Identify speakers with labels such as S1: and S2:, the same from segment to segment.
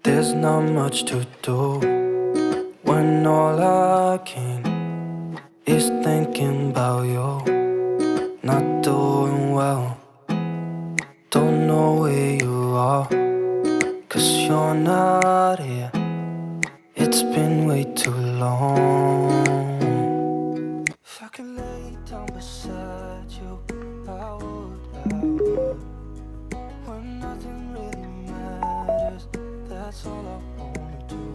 S1: There's not much to do when all I can is thinking about you. Not doing well, don't know where you are, 'cause you're not here. It's been way too long. If I could lay down beside you, I would. When nothing really matters, that's all I wanna do.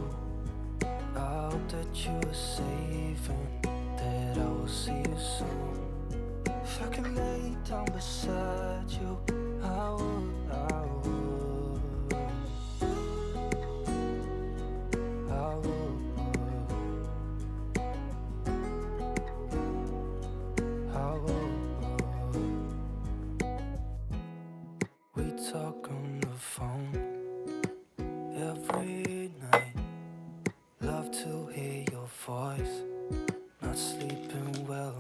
S1: I hope that you are safe and that I will see you soon. If I could lay down beside you, I would. We talk on the phone every night. Love to hear your voice. Not sleeping well,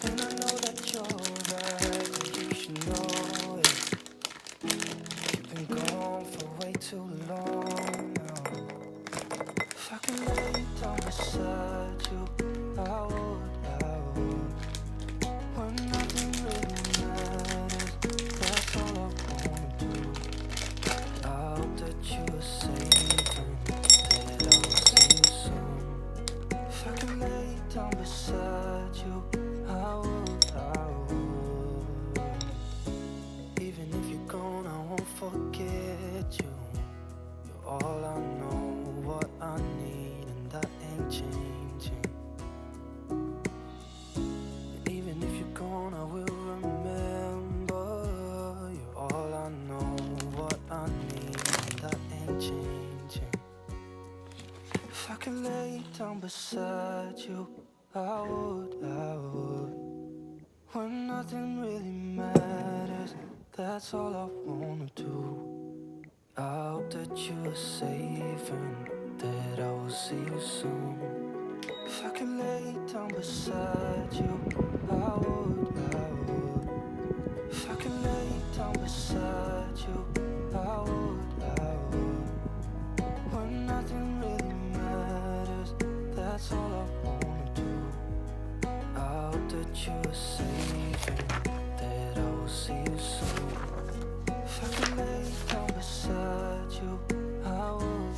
S1: and I know that you're right, and you should know it. You've been gone for way too long now. If I could lay down beside you, I would. When nothing really matters, that's all I wanna do. I hope that you are safe and that I will see you soon. If I could lay down beside you, I would. Even if you're gone, I won't forget you. You're all I know, what I need, and that ain't changing. Even if you're gone, I will remember. You're all I know, what I need, and that ain't changing. If I could lay down beside you, I would. When nothing really matters, that's all I wanna do. I hope that you are safe and that I will see you soon. If I could lay down beside you, I would. If I could lay down beside you, I would. When nothing really matters, that's all I wanna do. I hope that you are safe and that I will see you soon. If I could lay down beside you, I would.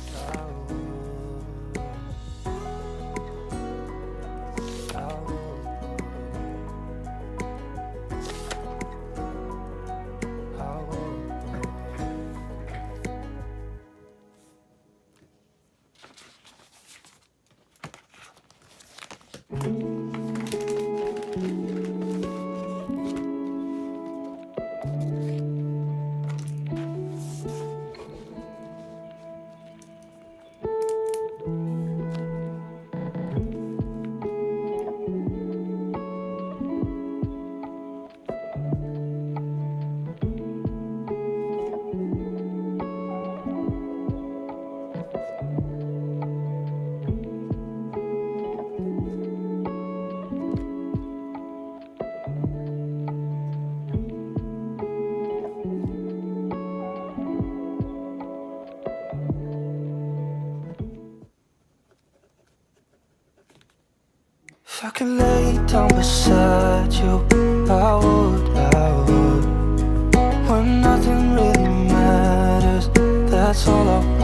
S1: If I could lay down beside you, I would. When nothing really matters, that's all I want.